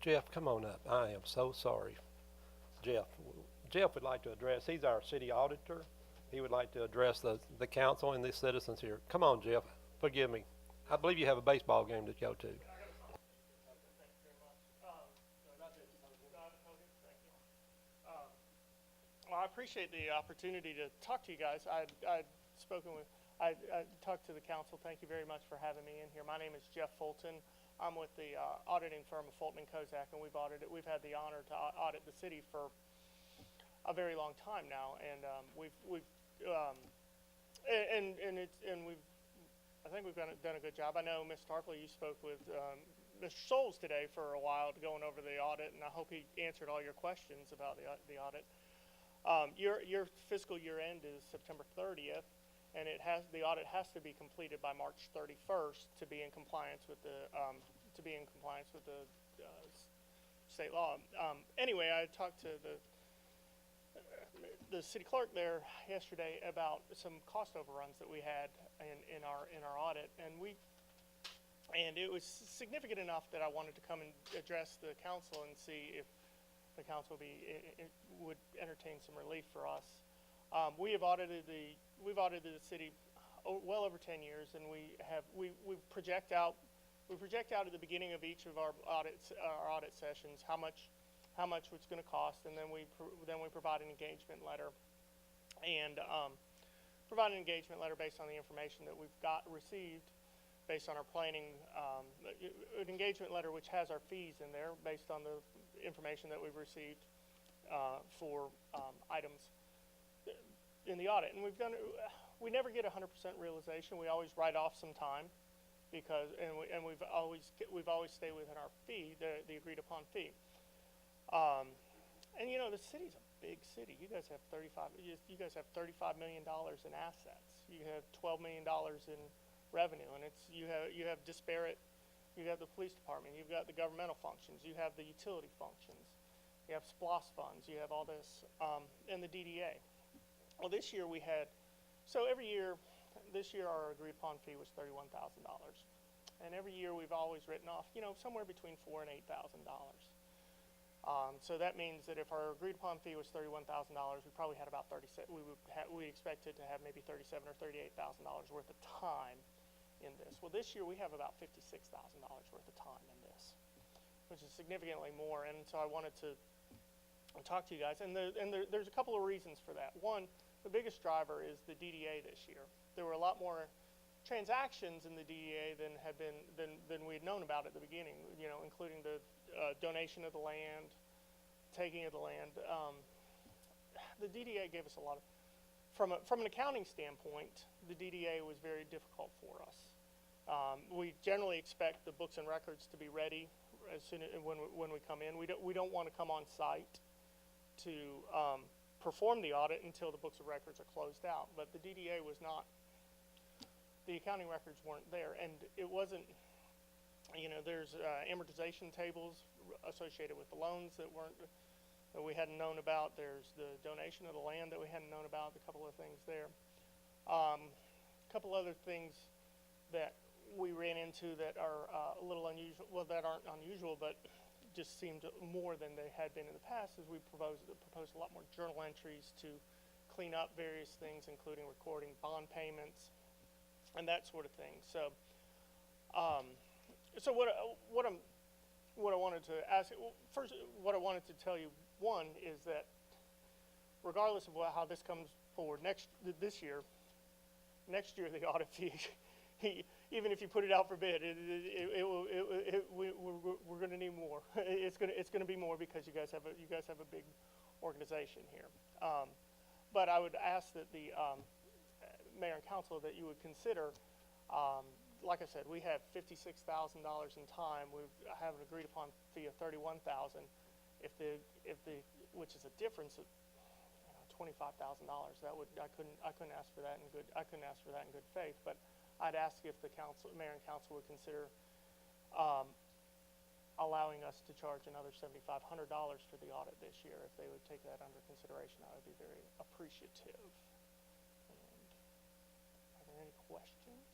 Jeff, come on up. I am so sorry. Jeff. Jeff would like to address, he's our city auditor. He would like to address the council and the citizens here. Come on, Jeff. Forgive me. I believe you have a baseball game to go to. Well, I appreciate the opportunity to talk to you guys. I talked to the council. Thank you very much for having me in here. My name is Jeff Fulton. I'm with the auditing firm of Fulton and Kozak, and we've had the honor to audit the city for a very long time now, and I think we've done a good job. I know Ms. Tarpley, you spoke with Mr. Souls today for a while going over the audit, and I hope he answered all your questions about the audit. Your fiscal year end is September 30th, and the audit has to be completed by March 31st to be in compliance with the state law. Anyway, I talked to the city clerk there yesterday about some cost overruns that we had in our audit, and it was significant enough that I wanted to come and address the council and see if the council would entertain some relief for us. We've audited the city well over 10 years, and we project out at the beginning of each of our audit sessions how much it's going to cost, and then we provide an engagement letter, and provide an engagement letter based on the information that we've received based on our planning, an engagement letter which has our fees in there based on the information that we've received for items in the audit. And we never get 100% realization. We always write off some time and we've always stayed within our fee, the agreed upon fee. And you know, the city's a big city. You guys have $35 million in assets. You have $12 million in revenue, and you have disparate. You have the police department. You've got the governmental functions. You have the utility functions. You have SPLOST funds. You have all this, and the DDA. Well, this year this year our agreed upon fee was $31,000, and every year we've always written off, somewhere between $4,000 and $8,000. So that means that if our agreed upon fee was $31,000, we probably had about we expected to have maybe $37,000 or $38,000 worth of time in this. Well, this year we have about $56,000 worth of time in this, which is significantly more. And so I wanted to talk to you guys. And there's a couple of reasons for that. One, the biggest driver is the DDA this year. There were a lot more transactions in the DDA than we had known about at the beginning. Including the donation of the land, taking of the land. The DDA gave us a lot of. From an accounting standpoint, the DDA was very difficult for us. We generally expect the books and records to be ready as soon as when we come in. We don't want to come on site to perform the audit until the books and records are closed out. But the DDA was not. The accounting records weren't there, and it wasn't. There's amortization tables associated with the loans that we hadn't known about. There's the donation of the land that we hadn't known about. A couple of things there. A couple other things that we ran into that are a little unusual. Well, that aren't unusual, but just seemed more than they had been in the past. Is we proposed a lot more journal entries to clean up various things, including recording bond payments and that sort of thing. So. So what I wanted to ask, first, what I wanted to tell you, one, is that regardless of how this comes forward this year, next year the audit fee, even if you put it out for bid, we're going to need more. It's going to be more because you guys have a big organization here. But I would ask that the mayor and council that you would consider. Like I said, we have $56,000 in time. We have an agreed upon fee of $31,000. Which is a difference of $25,000. I couldn't ask for that in good faith. But I'd ask if the mayor and council would consider allowing us to charge another $7,500 for the audit this year. If they would take that under consideration, I would be very appreciative. And are there any questions?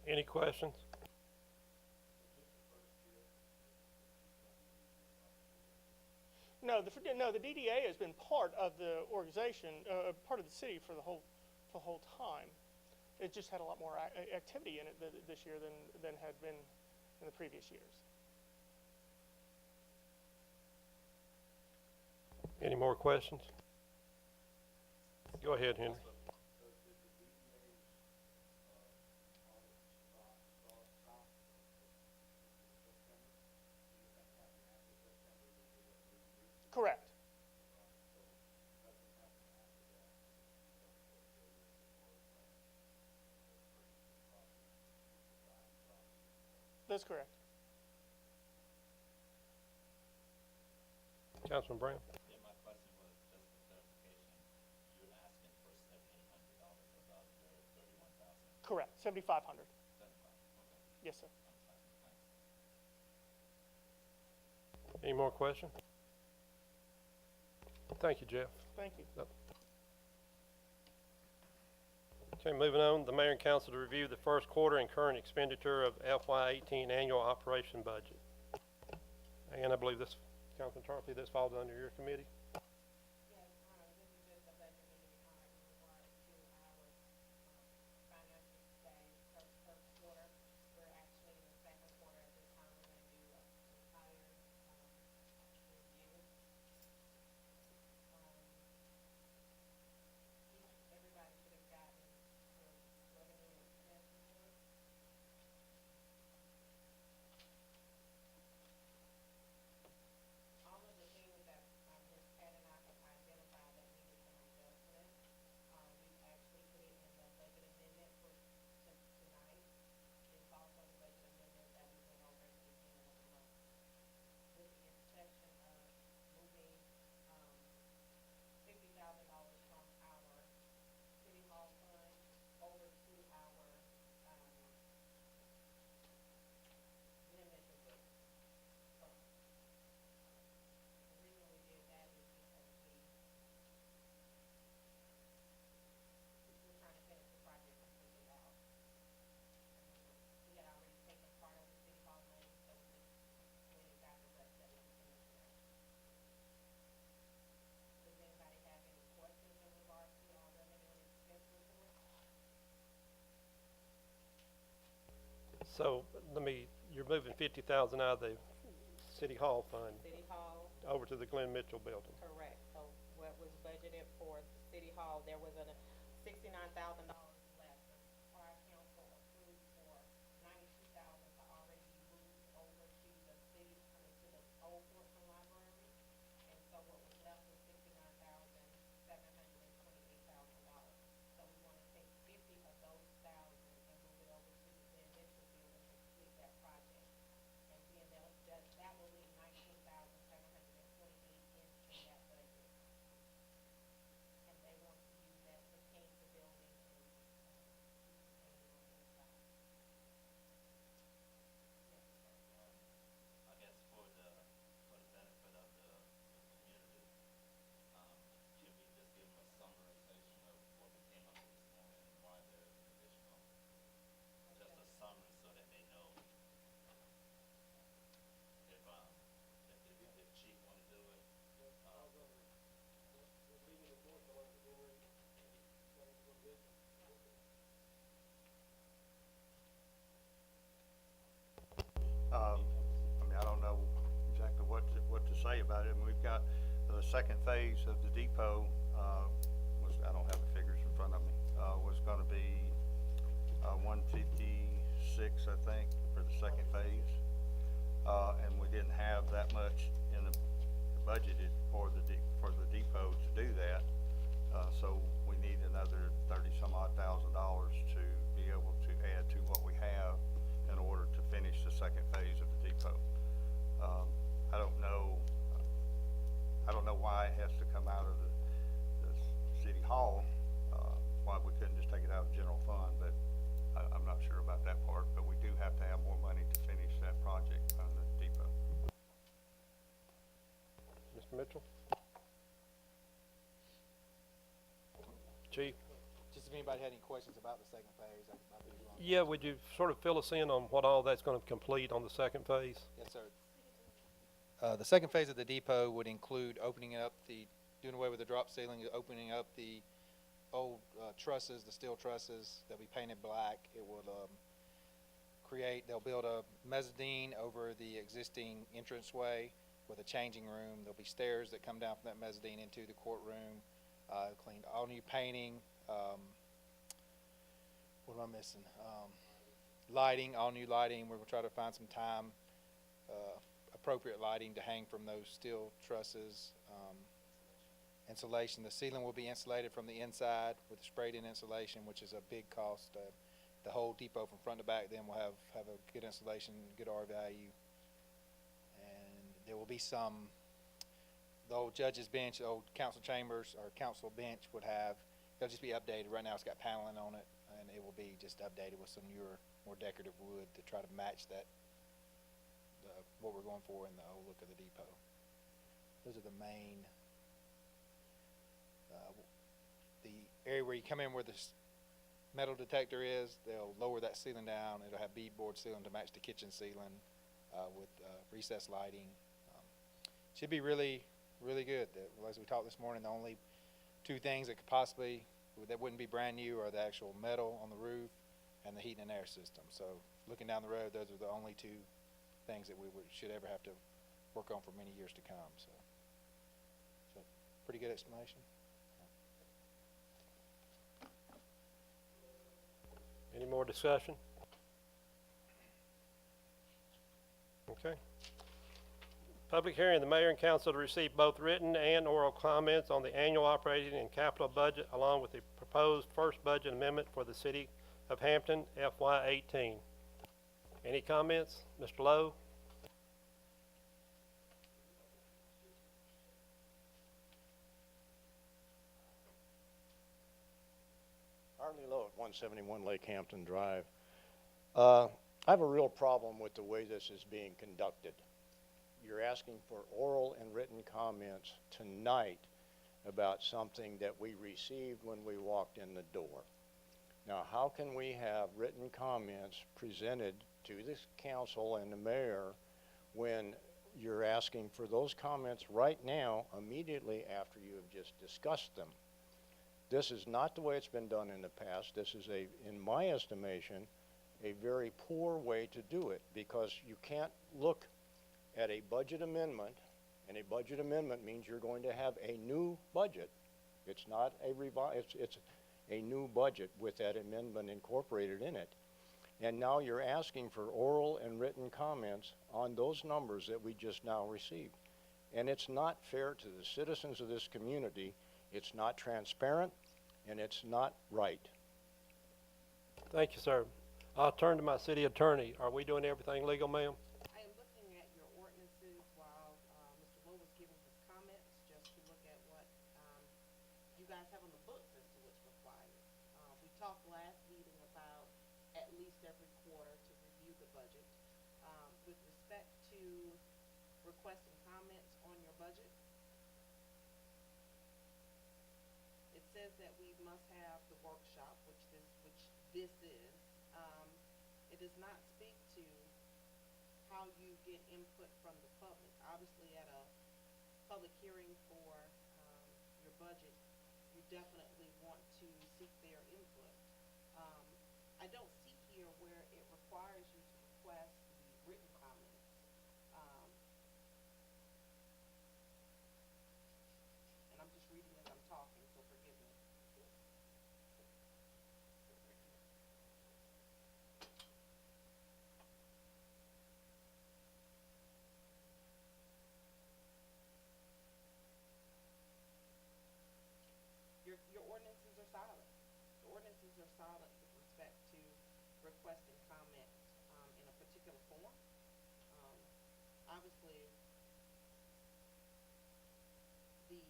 Any questions? No, the DDA has been part of the organization, part of the city for the whole time. It just had a lot more activity in it this year than had been in the previous years. Any more questions? Go ahead, Henry. Correct. That's correct. Councilman Brown? Yeah, my question was just for clarification. You're asking for $7,800 above your 31,000. Correct. 7,500. 75. Okay. Yes, sir. Thanks. Any more questions? Thank you, Jeff. Thank you. Okay, moving on, the mayor and council to review the first quarter and current expenditure of FY18 annual operation budget. And I believe this, Councilman Tarpley, this falls under your committee. Yes, this is just a budget meeting, in regards to our, financial stage, first quarter. We're actually in the second quarter at this time, we're gonna do an entire, review. Everybody should have gotten your revenue and expense report. All of the things that, Ms. Pat and I have identified that needed some adjustment, we've actually put it in the budget amendment for tonight. It's also the budget amendment that we went over at the beginning of the month. With the exception of moving, $50,000 from our city hall fund over to our, Glen Mitchell building fund. The reason we did that is because we're trying to finish the project completely out. We had already taken part of the city hall money, so we went and got the rest of it to finish it out. Does anybody have any questions in regards to our revenue and expense report? So you're moving 50,000 out of the city hall fund City hall, over to the Glenn Mitchell building. correct. So what was budgeted for the city hall, there was a $69,000 left. The prior council approved for $92,000 to already be moved over to the city, to the old Fortson Library. And so what was left was $69,728,000. So we want to take 50 of those thousands and move it over to the Glen Mitchell building to complete that project. And then that will leave $19,728 in that budget. And they want to use that to paint the building and, keep the painting on the inside. Yes, sir. I guess for the benefit of the community, can we just give them a summarization of what we came up with this morning and why there's an additional, just a summary so that they know if Chief want to do it. I mean, I don't know exactly what to say about it. I mean, we've got the second phase of the depot, I don't have the figures in front of me, was gonna be, 156, I think, for the second phase. And we didn't have that much in the budgeted for the depot to do that. So we need another 30 some odd $1,000 to be able to add to what we have in order to finish the second phase of the depot. I don't know why it has to come out of the city hall, why we couldn't just take it out of the general fund, but I'm not sure about that part, but we do have to have more money to finish that project on the depot. Mr. Mitchell? Chief? Just if anybody had any questions about the second phase, I'll be wrong. Yeah, would you sort of fill us in on what all that's going to complete on the second phase? Yes, sir. The second phase of the depot would include opening up doing away with the drop ceiling, opening up the old trusses, the steel trusses. They'll be painted black. It will they'll build a mezzanine over the existing entranceway with a changing room. There'll be stairs that come down from that mezzanine into the courtroom. Clean, all new painting. What am I missing? Lighting, all new lighting. We're gonna try to find some appropriate lighting to hang from those steel trusses. Insulation. The ceiling will be insulated from the inside with sprayed-in insulation, which is a big cost. The whole depot from front to back then will have a good insulation, good R value. And there will be the old judge's bench, the old council chambers or council bench they'll just be updated. Right now it's got paneling on it, and it will be just updated with some newer, more decorative wood to try to match what we're going for in the old look of the depot. Those are the main, the area where you come in where the metal detector is, they'll lower that ceiling down. It'll have beadboard ceiling to match the kitchen ceiling with recessed lighting. Should be really, really good. As we talked this morning, the only two things that wouldn't be brand new are the actual metal on the roof and the heating and air system. So looking down the road, those are the only two things that we should ever have to work on for many years to come. So pretty good explanation. Any more discussion? Okay. Public hearing, the mayor and council to receive both written and oral comments on the annual operating and capital budget along with the proposed first budget amendment for the city of Hampton FY18. Any comments? Mr. Lowe? Harley Lowe at 171 Lake Hampton Drive. I have a real problem with the way this is being conducted. You're asking for oral and written comments tonight about something that we received when we walked in the door. Now, how can we have written comments presented to this council and the mayor when you're asking for those comments right now, immediately after you have just discussed them? This is not the way it's been done in the past. This is in my estimation, a very poor way to do it, because you can't look at a budget amendment, and a budget amendment means you're going to have a new budget. It's not a it's a new budget with that amendment incorporated in it. And now you're asking for oral and written comments on those numbers that we just now received. And it's not fair to the citizens of this community. It's not transparent, and it's not right. Thank you, sir. I'll turn to my city attorney. Are we doing everything legal, ma'am? I am looking at your ordinances while Mr. Lowe was giving his comments, just to look at what you guys have on the books as to what's required. We talked last meeting about at least every quarter to review the budget. With respect to requesting comments on your budget, it says that we must have the workshop, which this is. It does not speak to how you get input from the public. Obviously, at a public hearing for your budget, you definitely want to seek their input. I don't see here where it requires you to request the written comments. And I'm just reading as I'm talking, so forgive me. Your ordinances are silent. The ordinances are silent with respect to requesting comment in a particular form. Obviously, the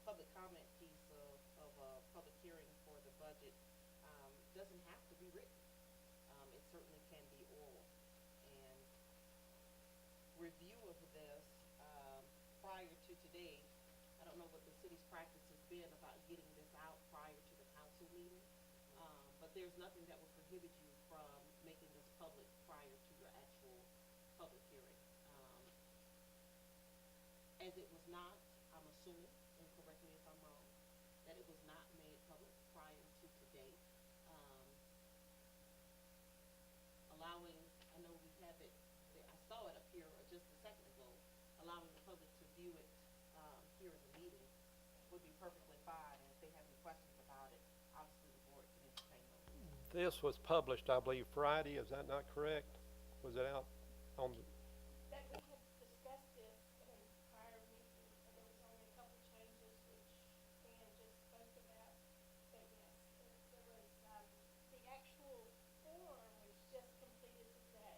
public comment piece of a public hearing for the budget doesn't have to be written. It certainly can be oral. And review of this prior to today, I don't know what the city's practice has been about getting this out prior to the council meeting, but there's nothing that would prohibit you from making this public prior to your actual public hearing. as it was not, I'm assuming, and correct me if I'm wrong, that it was not made public prior to today. Um, allowing, I know we have it, I saw it up here just a second ago, allowing the public to view it, here in the meeting would be perfectly fine, and if they have any questions about it, obviously the board can entertain those. This was published, I believe, Friday, is that not correct? Was it out on the, That we had discussed this in a prior meeting, and there was only a couple changes which Ann just spoke about. But yes, there was, the actual form was just completed today.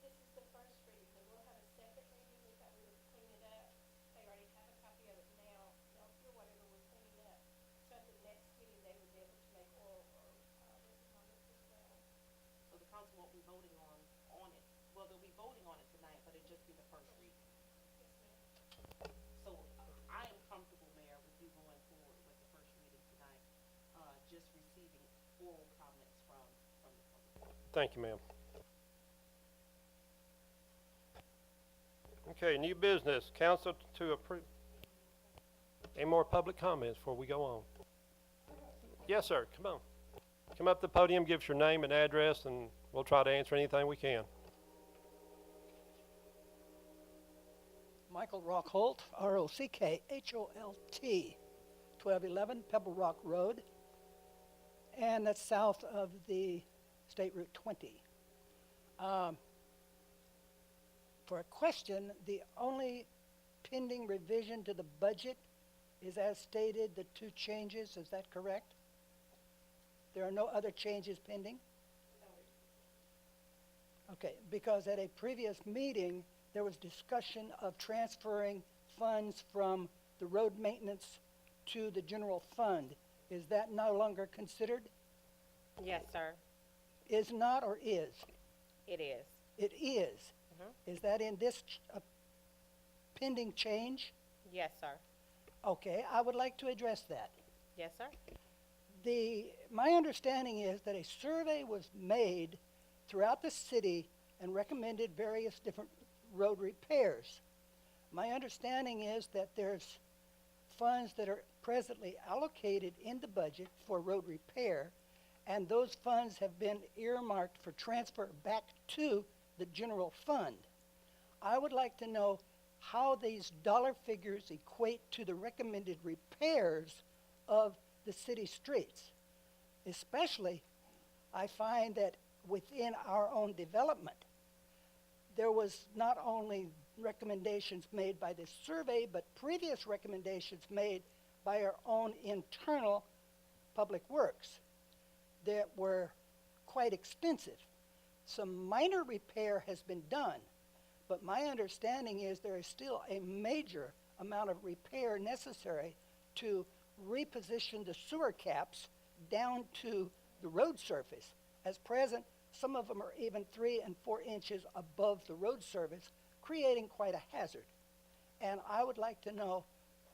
This is the first reading, but we'll have a second reading. We thought we would clean it up. They already have a copy of it now. They'll hear whatever we're cleaning up. So at the next meeting, they would be able to make oral or, written comments as well. So the council won't be voting on it. Well, they'll be voting on it tonight, but it'll just be the first reading. Yes, ma'am. So I am comfortable, Mayor, with you going forward with the first reading tonight, just receiving oral comments from the public. thank you, ma'am. Okay, new business, council to approve. Any more public comments before we go on? Yes, sir, come on. Come up to the podium, give us your name and address, and we'll try to answer anything we can. Michael Rockholt, Rockholt, 1211 Pebble Rock Road, and that's south of the State Route 20. For a question, the only pending revision to the budget is as stated, the 2 changes, is that correct? There are no other changes pending? Okay, because at a previous meeting, there was discussion of transferring funds from the road maintenance to the general fund. Is that no longer considered? Yes, sir, Is not or is? it is. It is. Is that in this pending change? Yes, sir. Okay, I would like to address that. Yes, sir. My understanding is that a survey was made throughout the city and recommended various different road repairs. My understanding is that there's funds that are presently allocated in the budget for road repair, and those funds have been earmarked for transfer back to the general fund. I would like to know how these dollar figures equate to the recommended repairs of the city streets. Especially, I find that within our own development, there was not only recommendations made by this survey, but previous recommendations made by our own internal public works that were quite extensive. Some minor repair has been done, but my understanding is there is still a major amount of repair necessary to reposition the sewer caps down to the road surface. As present, some of them are even 3 and 4 inches above the road surface, creating quite a hazard. And I would like to know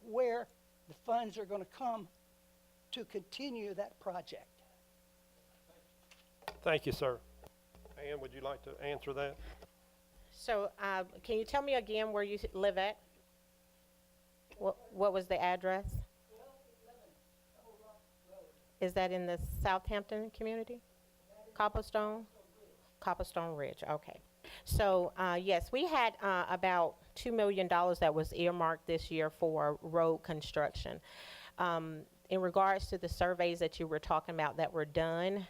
where the funds are going to come to continue that project. Thank you, sir. Ann, would you like to answer that? So, can you tell me again where you live at? What was the address? Is that in the Southampton community? Copplestone? Copplestone Ridge, okay. So, yes, we had about $2 million that was earmarked this year for road construction. In regards to the surveys that you were talking about that were done,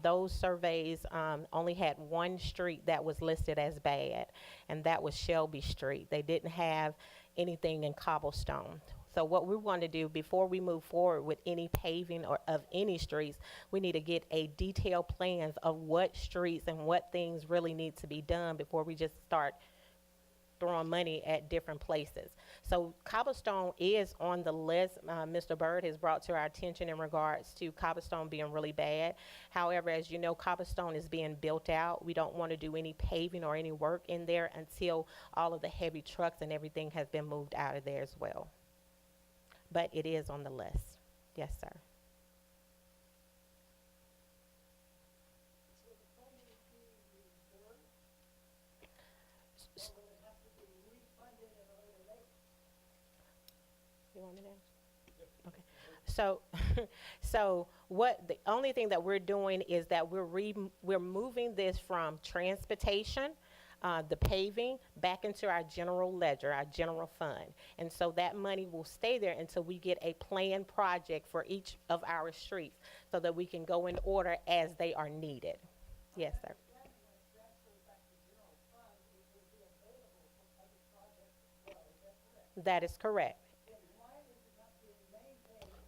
those surveys only had one street that was listed as bad, and that was Shelby Street. They didn't have anything in Cobblestone. So what we want to do before we move forward with any paving or of any streets, we need to get a detailed plans of what streets and what things really need to be done before we just start throwing money at different places. So Cobblestone is on the list. Mr. Byrd has brought to our attention in regards to Cobblestone being really bad. However, as you know, Cobblestone is being built out. We don't want to do any paving or any work in there until all of the heavy trucks and everything has been moved out of there as well. But it is on the list. Yes, sir. You want me to ask? Okay. So, so the only thing that we're doing is that we're moving this from transportation, the paving, back into our general ledger, our general fund. And so that money will stay there until we get a planned project for each of our streets so that we can go in order as they are needed. Yes, sir. That is correct.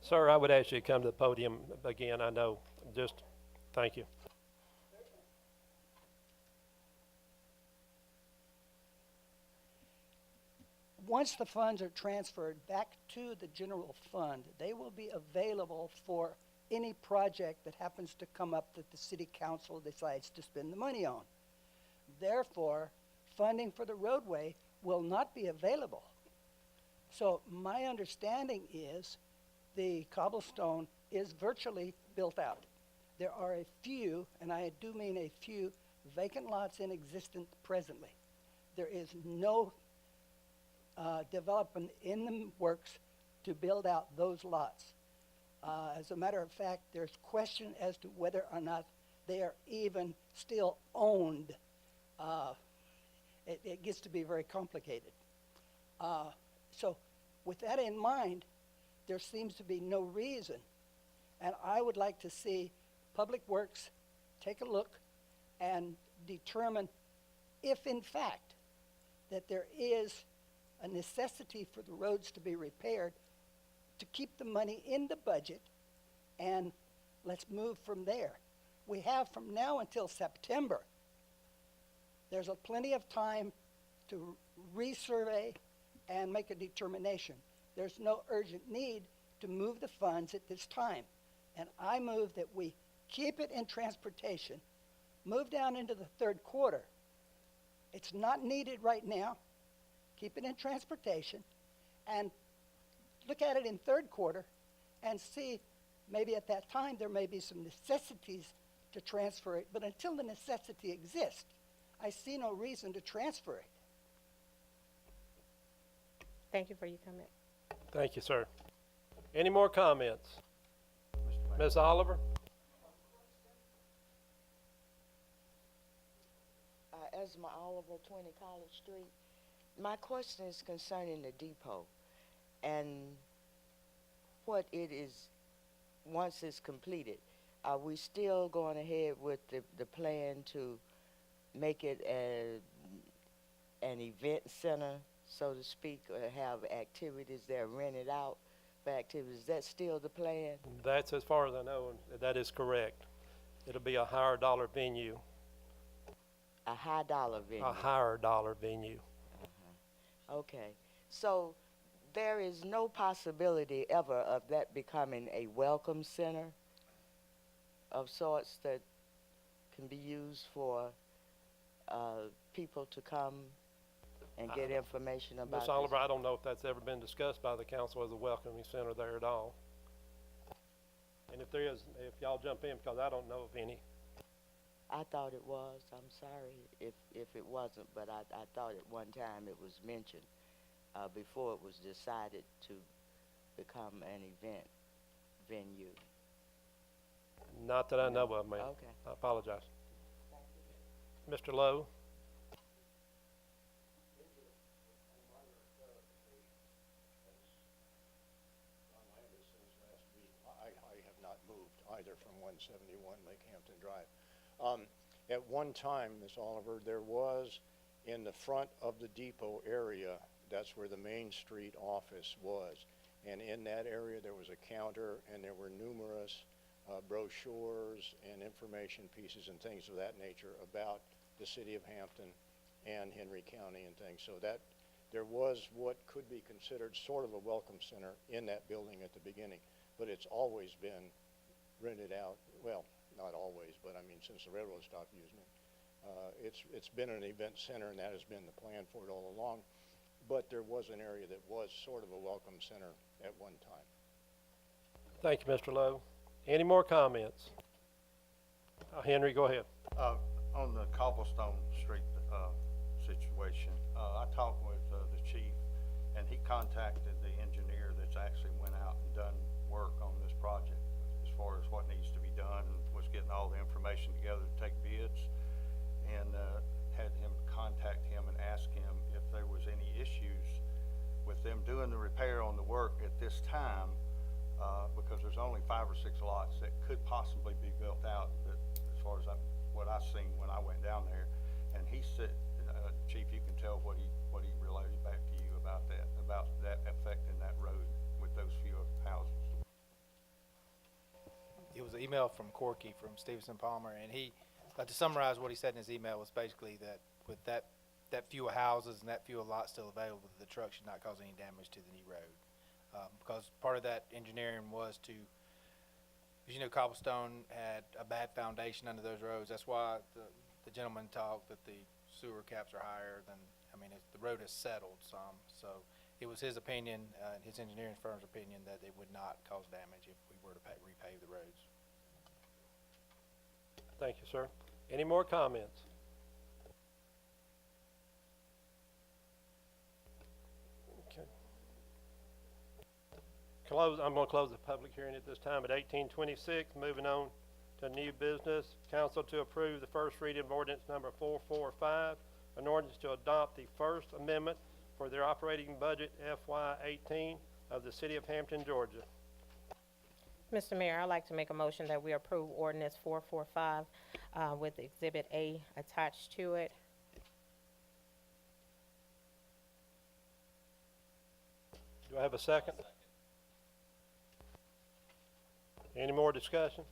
Sir, I would ask you to come to the podium again. I know, just, thank you. Once the funds are transferred back to the general fund, they will be available for any project that happens to come up that the city council decides to spend the money on. Therefore, funding for the roadway will not be available. So my understanding is the cobblestone is virtually built out. There are a few, and I do mean a few, vacant lots in existence presently. There is no development in the works to build out those lots. As a matter of fact, there's question as to whether or not they are even still owned. It gets to be very complicated. So with that in mind, there seems to be no reason. And I would like to see Public Works take a look and determine if in fact that there is a necessity for the roads to be repaired, to keep the money in the budget, and let's move from there. We have from now until September. There's plenty of time to resurvey and make a determination. There's no urgent need to move the funds at this time. And I move that we keep it in transportation, move down into the third quarter. It's not needed right now. Keep it in transportation and look at it in third quarter and see maybe at that time there may be some necessities to transfer it. But until the necessity exists, I see no reason to transfer it. Thank you for your comment. Thank you, sir. Any more comments? Ms. Oliver? Esma Oliver, 20 College Street. My question is concerning the depot and what it is once it's completed. Are we still going ahead with the plan to make it an event center, so to speak, or have activities that are rented out for activities? Is that still the plan? That's as far as I know, and that is correct. It'll be a higher dollar venue. A high dollar venue? A higher dollar venue. Okay, so there is no possibility ever of that becoming a welcome center of sorts that can be used for people to come and get information about Ms. Oliver, I don't know if that's ever been discussed by the council as a welcoming center there at all. And if there is, if y'all jump in, because I don't know of any. I thought it was. I'm sorry if it wasn't, but I thought at one time it was mentioned before it was decided to become an event venue. Not that I know of, ma'am. Okay. I apologize. Mr. Lowe? I have not moved either from 171 Lake Hampton Drive. At one time, Ms. Oliver, there was in the front of the depot area, that's where the Main Street office was. And in that area, there was a counter and there were numerous brochures and information pieces and things of that nature about the city of Hampton and Henry County and things. So that there was what could be considered sort of a welcome center in that building at the beginning. But it's always been rented out. Well, not always, but I mean, since the railroad stopped using it. It's been an event center, and that has been the plan for it all along. But there was an area that was sort of a welcome center at one time. Thank you, Mr. Lowe. Any more comments? Henry, go ahead. On the Cobblestone Street situation, I talked with the chief, and he contacted the engineer that Bids actually went out and done work on this project as far as what needs to be done, and was getting all the information together to take bids, and had him contact him and ask him if there was any issues with them doing the repair on the work at this time, because there's only 5 or 6 lots that could possibly be built out, that, as far as what I seen when I went down there. And he said, Chief, you can tell what he related back to you about that affecting that road with those few houses. It was an email from Corky from Stevenson Palmer, and he, to summarize what he said in his email was basically that with that few houses and that few lots still available, the truck should not cause any damage to the new road. Because part of that engineering was to, as you know, cobblestone had a bad foundation under those roads. That's why the gentleman talked that the sewer caps are higher than, the road has settled some. So it was his opinion, his engineering firm's opinion, that it would not cause damage if we were to repave the roads. Thank you, sir. Any more comments? Okay. I'm going to close the public hearing at this time at 18:26. Moving on to new business. Council to approve the first reading of ordinance number 445, an ordinance to adopt the First Amendment for their operating budget FY18 of the City of Hampton, Georgia. Mr. Mayor, I'd like to make a motion that we approve ordinance 445 with Exhibit A attached to it. Do I have a second? Any more discussion?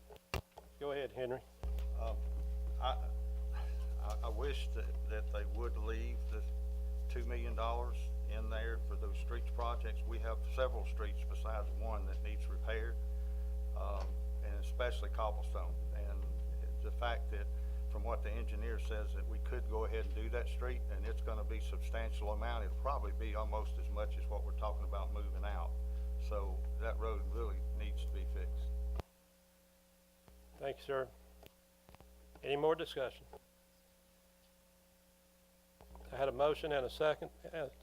Go ahead, Henry. I wish that they would leave the $2 million in there for those streets projects. We have several streets besides one that needs repaired, and especially cobblestone. And the fact that, from what the engineer says, that we could go ahead and do that street, and it's going to be a substantial amount. It'll probably be almost as much as what we're talking about moving out. So that road really needs to be fixed. Thank you, sir. Any more discussion? I had a motion and a second.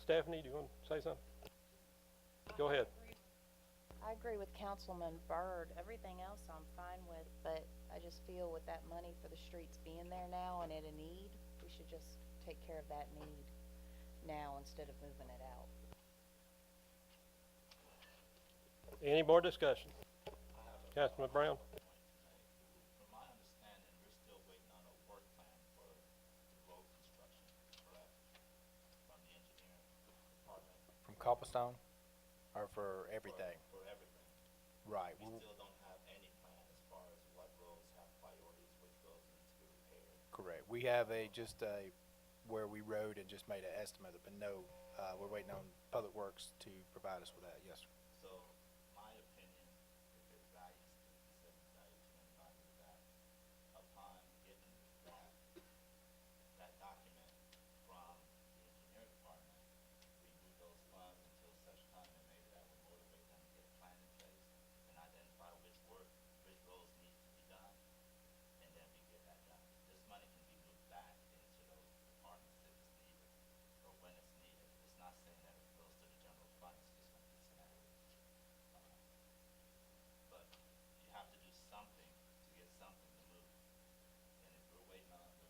Stephanie, do you want to say something? Go ahead. I agree with Councilman Byrd. Everything else I'm fine with, but I just feel with that money for the streets being there now and at a need, we should just take care of that need now instead of moving it out. Any more discussion? Councilman Brown? From my understanding, we're still waiting on a work plan for the road construction, correct? From the engineering department. From cobblestone, or for everything? For everything. Right. We still don't have any plan as far as what roads have priorities, which roads need to be repaired. Correct. We have where we rode and just made an estimate, but no, we're waiting on Public Works to provide us with that. Yes, sir. So, my opinion, if it values, the value to anybody, is that upon getting that document from the engineering department, we move those funds until such time, and maybe that will motivate them to get a plan in place and identify which roads need to be done, and then we get that done. This money can be moved back into those departments if it's needed, or when it's needed. It's not saying that it goes to the general fund, it's just gonna be scenarios. But you have to do something to get something to move. And if we're waiting on the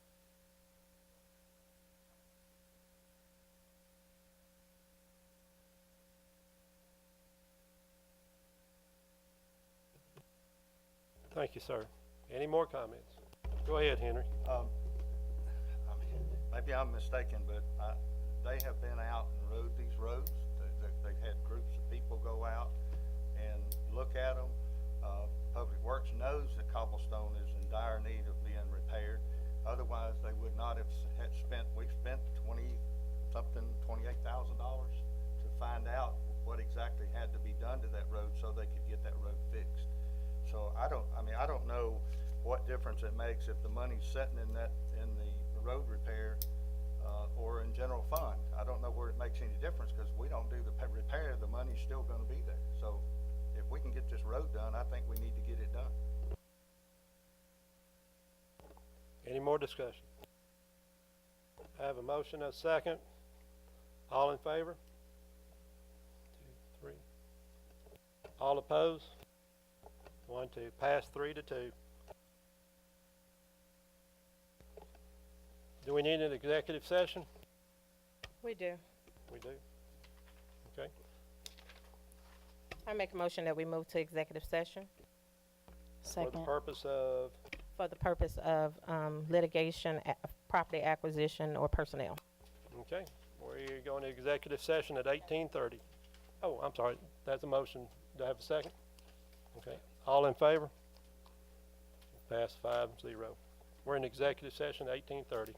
Thank you, sir. Any more comments? Go ahead, Henry. Maybe I'm mistaken, but they have been out and rode these roads. They've had groups of people go out and look at them. Public Works knows that cobblestone is in dire need of being repaired. Otherwise, they would not have we spent $28,000 to find out what exactly had to be done to that road so they could get that road fixed. So I don't know what difference it makes if the money's sitting in the road repair or in general fund. I don't know where it makes any difference, because we don't do the repair, the money's still going to be there. So if we can get this road done, I think we need to get it done. Any more discussion? I have a motion, a second. All in favor? 2, 3. All opposed? 1, 2, pass 3-2. Do we need an executive session? We do. We do. Okay. I make a motion that we move to executive session For the purpose of, for the purpose of litigation, property acquisition, or personnel. okay, we're going to executive session at 18:30. Oh, I'm sorry, that's a motion. Do I have a second? Okay, all in favor? Pass 5-0. We're in executive session at 18:30.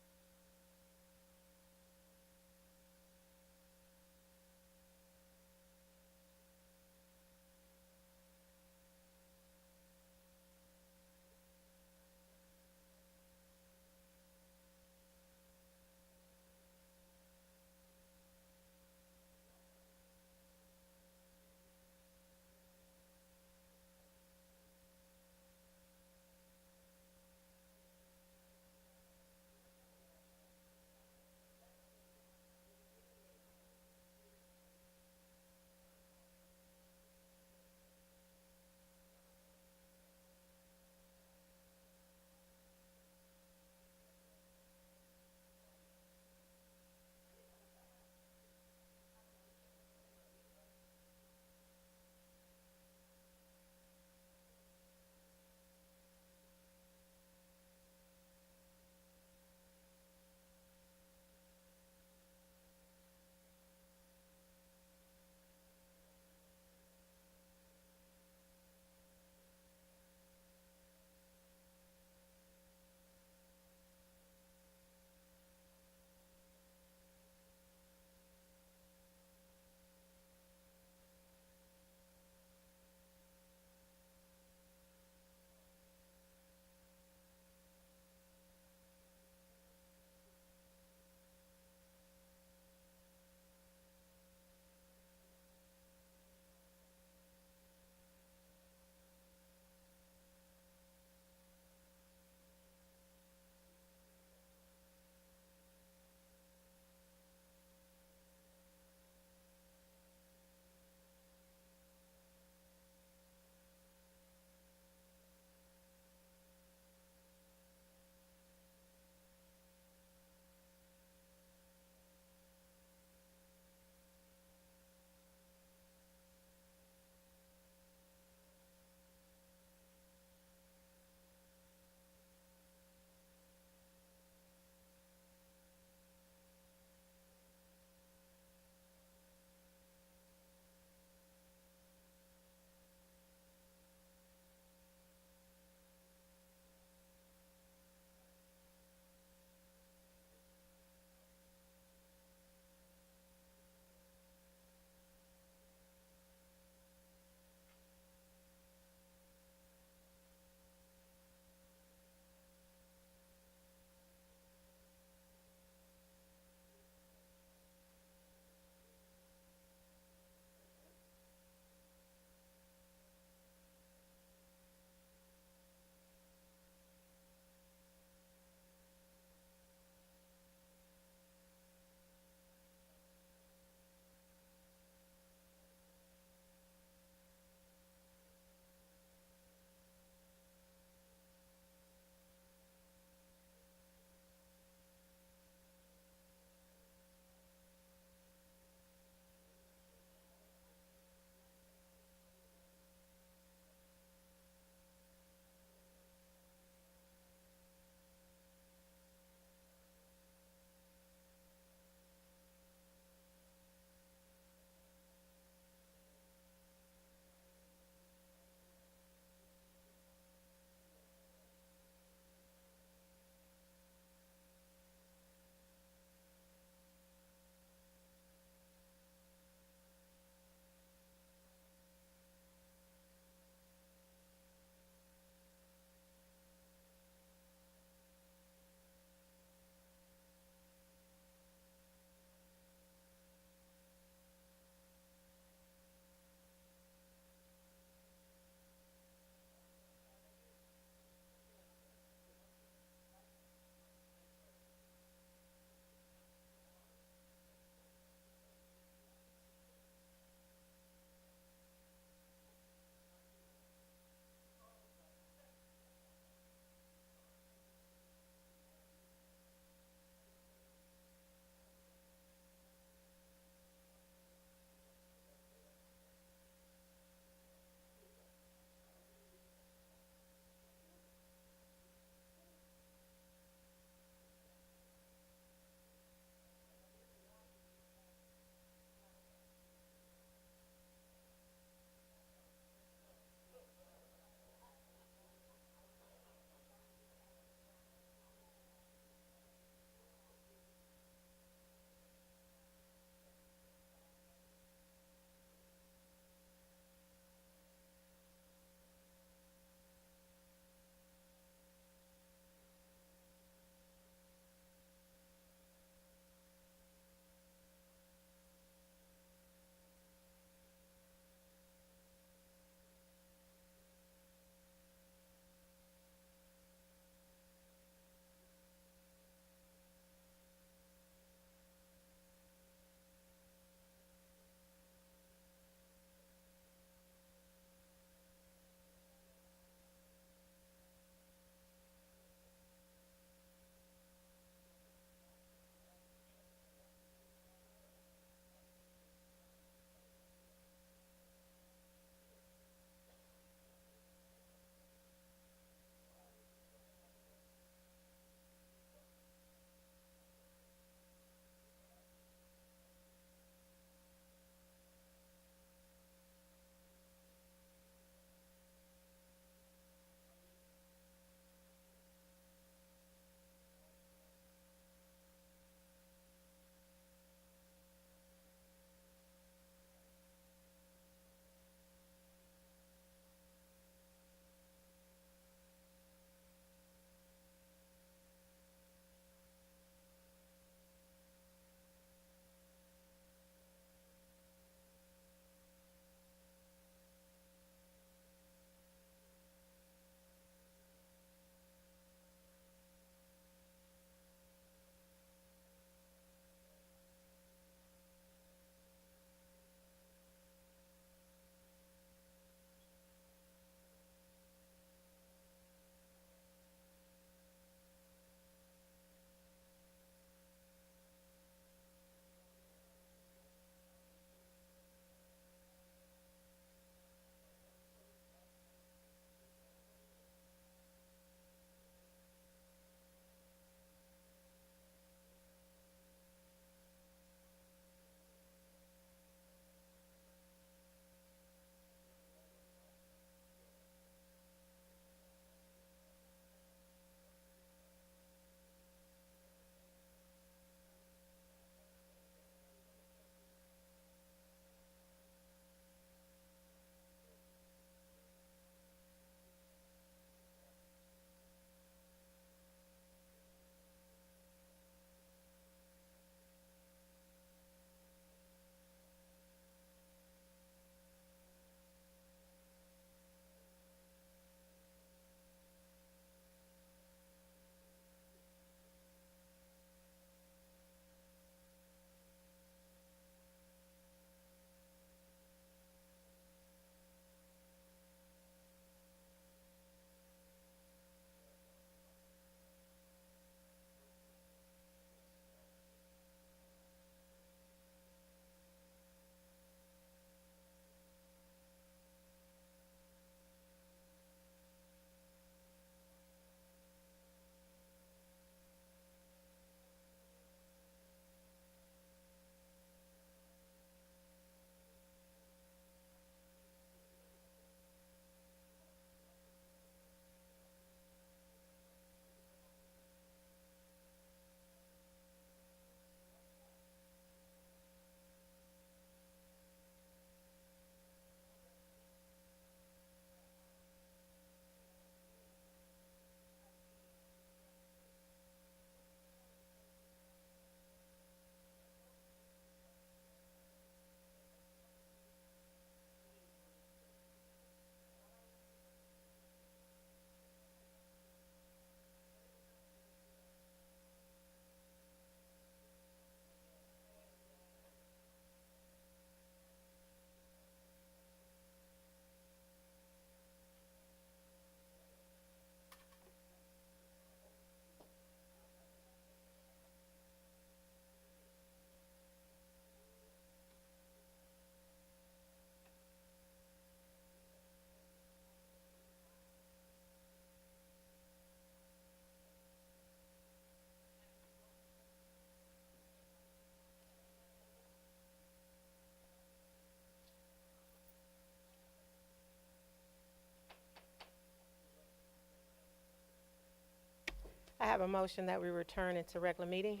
I have a motion that we return into regular meeting.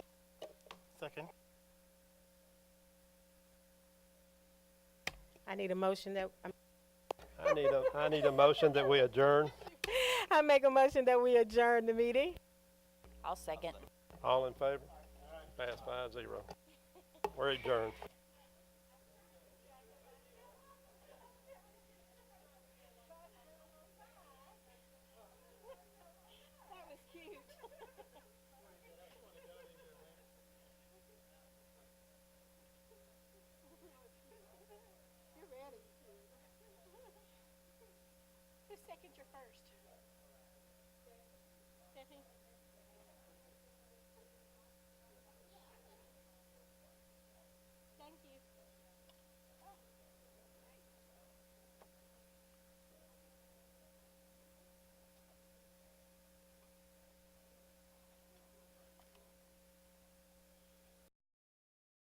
Second. I need a motion that, I need a motion that we adjourn. I make a motion that we adjourn the meeting. I'll second. All in favor? Pass 5-0. We're adjourned. That was cute. You're ready. Who seconded your first? Stephanie?